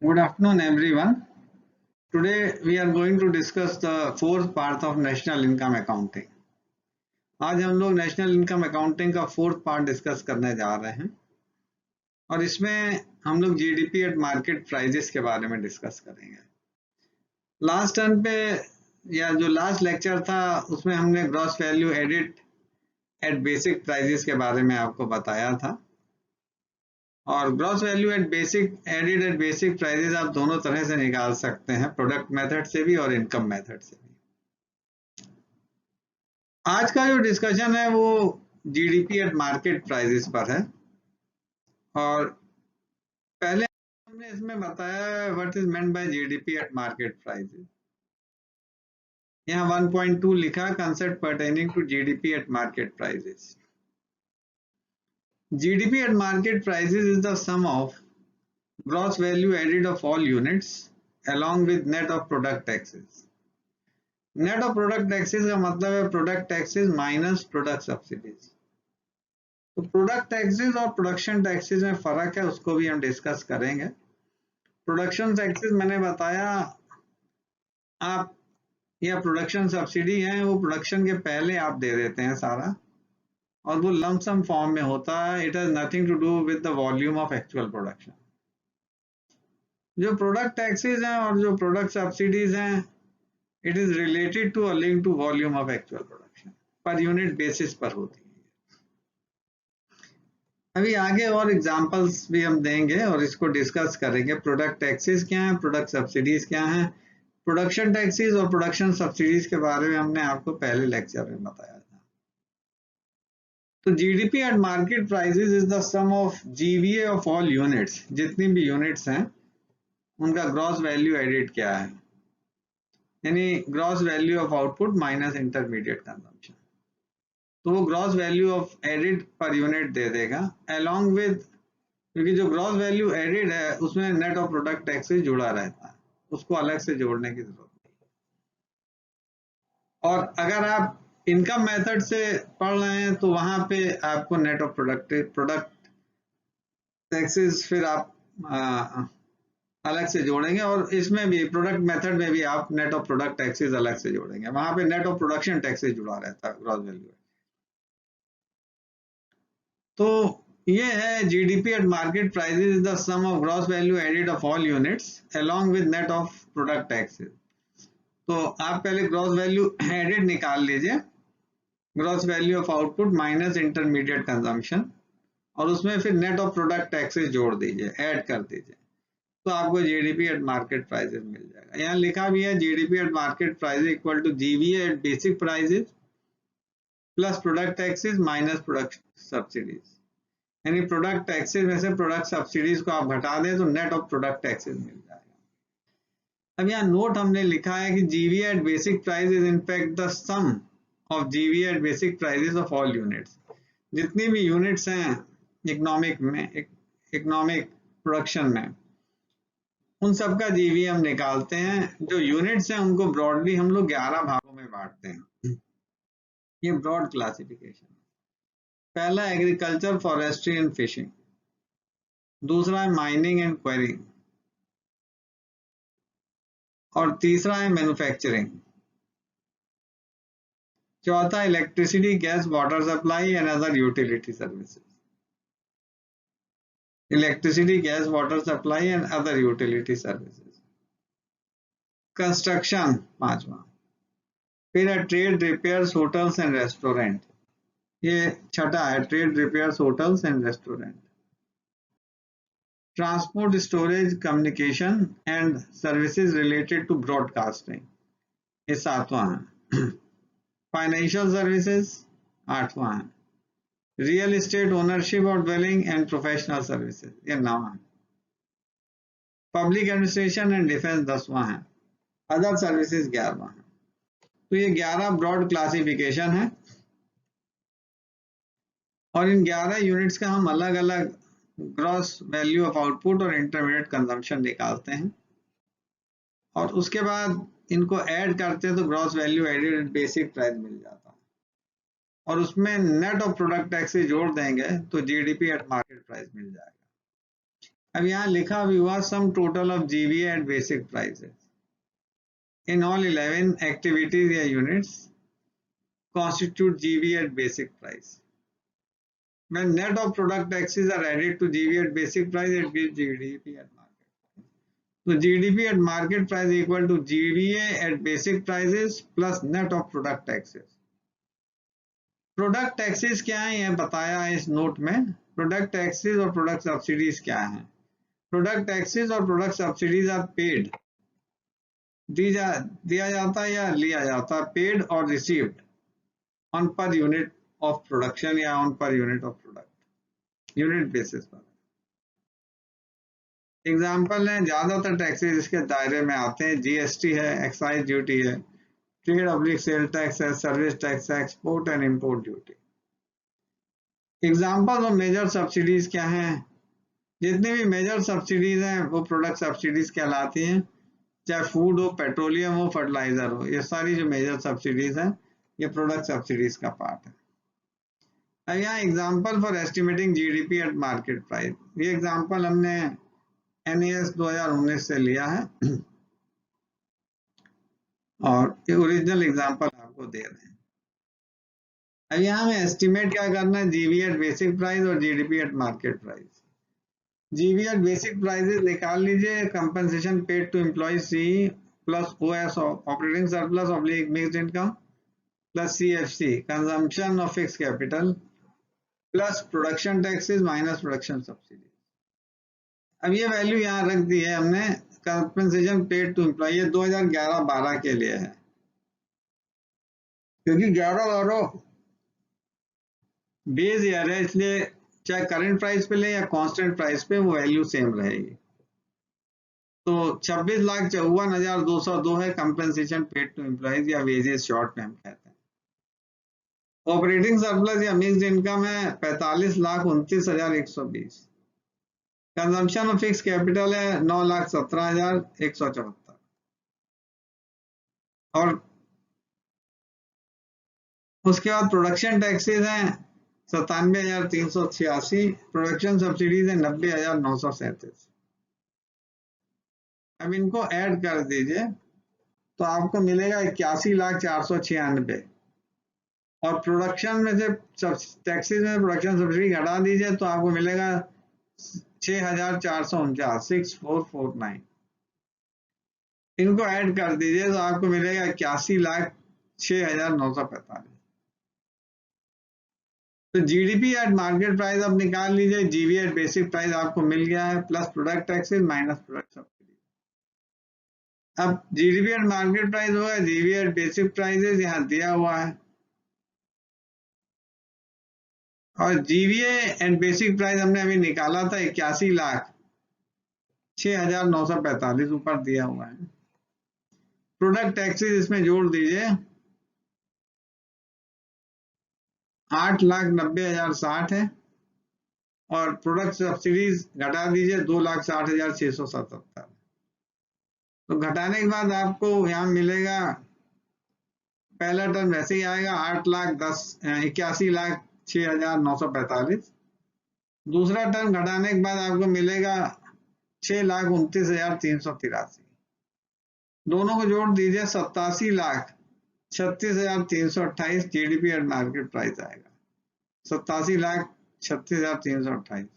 Good afternoon, everyone. Today we are going to discuss the fourth part of National Income Accounting. आज हम लोग national income accounting का fourth part discuss करने जा रहे हैं और इसमें हम लोग जीडीपी एट मार्केट प्राइजेस के बारे में डिस्कस करेंगे। लास्ट टर्न पे या जो लास्ट लेक्चर था उसमें हमने gross value added at basic prices के बारे में आपको बताया था और gross value added at basic prices आप दोनों तरह से निकाल सकते हैं, प्रोडक्ट मेथड से भी और इनकम मेथड से भी। आज का जो डिस्कशन है वो जीडीपी एट मार्केट प्राइजेस पर है और पहले हमने इसमें बताया what is meant by GDP at market prices. यहाँ 1.2 लिखा concept pertaining to GDP at market prices. GDP at market prices is the sum of gross value added of all units along with net of product taxes. Net of product taxes का मतलब है product taxes minus product subsidies. तो product taxes और production taxes में फर्क है, उसको भी हम डिस्कस करेंगे। प्रोडक्शन टैक्सेस मैंने बताया आप या प्रोडक्शन सब्सिडी है वो प्रोडक्शन के पहले आप दे देते हैं सारा और वो लंप सम फॉर्म में होता है। It has nothing to do with the volume of actual production. जो प्रोडक्ट टैक्सेस हैं और जो प्रोडक्ट सब्सिडीज हैं इट इज रिलेटेड टू और link to volume of actual production, per unit basis पर होती है। अभी आगे और एग्जांपल्स भी हम देंगे और इसको डिस्कस करेंगे। प्रोडक्ट टैक्सेस क्या है, प्रोडक्ट सब्सिडीज क्या है। प्रोडक्शन टैक्सेस और प्रोडक्शन सब्सिडीज के बारे में हमने आपको पहले लेक्चर में बताया था। तो GDP at market prices is the sum of GVA of all units. जितनी भी यूनिट्स हैं उनका ग्रॉस वैल्यू एडिड क्या है, यानी gross value of output minus intermediate consumption. तो वो gross value of added per unit दे देगा अलोंग विद, क्योंकि जो ग्रॉस वैल्यू एडिड है उसमें नेट ऑफ प्रोडक्ट टैक्सेस जुड़ा रहता है, उसको अलग से जोड़ने की जरूरत नहीं। और अगर आप इनकम मेथड से पढ़ रहे हैं तो वहां पे आपको नेट ऑफ प्रोडक्ट टैक्सेस फिर आप अलग से जोड़ेंगे और इसमें भी प्रोडक्ट मेथड में भी आप नेट ऑफ प्रोडक्ट टैक्सेस अलग से जोड़ेंगे। वहां पे नेट ऑफ प्रोडक्शन टैक्सेस जुड़ा रहता है ग्रॉस वैल्यू। तो ये है GDP at market prices is the sum of gross value added of all units along with net of product taxes. तो आप पहले ग्रॉस वैल्यू एडेड निकाल लीजिए, gross value of output minus intermediate consumption, और उसमें फिर नेट ऑफ प्रोडक्ट टैक्सेस जोड़ दीजिए, ऐड कर दीजिए, तो आपको जीडीपी एट मार्केट प्राइसेस मिल जाएगा। यहाँ लिखा भी है GDP at market prices equal to GVA at basic prices plus product taxes minus product subsidies. यानी प्रोडक्ट टैक्सेस में से प्रोडक्ट सब्सिडीज को आप घटा दें तो नेट ऑफ प्रोडक्ट टैक्सेस मिल जाएगा। अब यहाँ नोट हमने लिखा है कि GVA at basic price is in fact the sum of GVA at basic prices of all units. जितनी भी यूनिट्स हैं इकोनॉमिक प्रोडक्शन में, उन सब का जीवीए हम निकालते हैं। जो यूनिट्स हैं उनको ब्रॉडली हम लोग 11 भागों में बांटते हैं। ये ब्रॉड क्लासिफिकेशन। पहला एग्रीकल्चर, फॉरेस्ट्री एंड फिशिंग, दूसरा है माइनिंग एंड क्वेरिंग, और तीसरा है मैन्युफैक्चरिंग, चौथा electricity, gas, water supply and other utility services. Electricity, gas, water supply and other utility services. Construction पांचवा, फिर है trade, repairs, hotels and restaurant, ये छठा है trade, repairs, hotels and restaurant. Transport, storage, communication and services related to broadcasting, ये सातवां है। Financial services आठवां है। रियल एस्टेट, ओनरशिप और ड्वेलिंग एंड प्रोफेशनल सर्विसेज, ये नौवां है। पब्लिक एडमिनिस्ट्रेशन एंड डिफेंस 10वां है। अदर सर्विसेज 11वां है। तो ये 11 ब्रॉड क्लासिफिकेशन है और इन 11 यूनिट्स का हम अलग अलग ग्रॉस वैल्यू ऑफ आउटपुट और इंटरमीडिएट कंजम्पशन निकालते हैं और उसके बाद इनको ऐड करते हैं तो gross value added basic price मिल जाता है और उसमें नेट ऑफ प्रोडक्ट टैक्स जोड़ देंगे तो जीडीपी एट मार्केट प्राइस मिल जाएगा। अब यहाँ लिखा भी हुआ sum total of GVA at basic prices in all 11 activities या units constitute GVA at basic price. When net of product taxes are added to GVA at basic price, it gives GDP at market price. So GDP at market price is equal to GVA at basic prices plus net of product taxes. Product taxes क्या है यह बताया है इस note में. Product taxes और product subsidies क्या है. प्रोडक्ट टैक्सेस और प्रोडक्ट सब्सिडीज आर पेड, दिया जाता है या लिया जाता है, पेड और received on per unit of production या on per unit of product, unit basis पर. एग्जाम्पल है ज्यादातर टैक्सेस इसके दायरे में आते हैं. जीएसटी है, एक्साइज ड्यूटी है, ट्रेड पब्लिक सेल टैक्स है, सर्विस टैक्स है, export and import duty. Example of major subsidies क्या हैं. जितनी भी मेजर सब्सिडीज हैं वो प्रोडक्ट सब्सिडीज कहलाती हैं, चाहे फूड हो, पेट्रोलियम हो, फर्टिलाइजर हो. ये सारी जो मेजर सब्सिडीज हैं ये प्रोडक्ट सब्सिडीज का पार्ट है. अब यहाँ example for estimating GDP at market price. ये एग्जाम्पल हमने NAS 2019 से लिया है और ये ओरिजिनल एग्जाम्पल आपको दे रहे हैं. अब यहाँ हमें एस्टिमेट क्या करना है, जीवी एट बेसिक प्राइस और GDP at market price. GV at basic prices निकाल लीजिए. Compensation paid to employees plus OS operating surplus oblique mixed income plus CFC consumption of fixed capital plus production taxes minus production subsidy. अब ये value यहाँ रख दी है हमने. Compensation paid to employ 2011-12 के लिए है, क्योंकि 11-12 बेस ईयर है, इसलिए चाहे करंट प्राइस पे ले या कांस्टेंट प्राइस पे वो वैल्यू सेम रहेगी. तो 26,54,202 है कंपनसेशन पेड टू एम्प्लॉयज या वेजेस शॉर्ट में हम कहते हैं. ऑपरेटिंग सरप्लस या मिक्स्ड इनकम है 45,29,120. कंजम्पशन ऑफ फिक्स कैपिटल है 9,17,174. और उसके बाद प्रोडक्शन टैक्सेस हैं 97,386. प्रोडक्शन सब्सिडीज है 90,937. अब इनको ऐड कर दीजिए तो आपको मिलेगा 81,496. और प्रोडक्शन में से टैक्सेस में प्रोडक्शन सब्सिडी घटा दीजिए तो आपको मिलेगा 6,449, 6449. इनको ऐड कर दीजिए तो आपको मिलेगा 81,06,945. तो जीडीपी एट मार्केट प्राइस आप निकाल लीजिए. जीवी एट बेसिक प्राइस आपको मिल गया है plus product taxes minus product subsidy. अब जीडीपी एट मार्केट प्राइस होगा जीवी एट बेसिक प्राइसेस यहाँ दिया हुआ है, और जीवीए एंड बेसिक प्राइस हमने अभी निकाला था 81,06,945 ऊपर दिया हुआ है. प्रोडक्ट टैक्सेस इसमें जोड़ दीजिए 8,90,060 है, और प्रोडक्ट सब्सिडीज घटा दीजिए 2,60,677. तो घटाने के बाद आपको यहाँ मिलेगा, पहला टर्म वैसे ही आएगा 81,06,945. दूसरा टर्म घटाने के बाद आपको मिलेगा 6,29,383. दोनों को जोड़ दीजिए 87,36,328 जीडीपी एट मार्केट प्राइस आएगा. 87,36,328.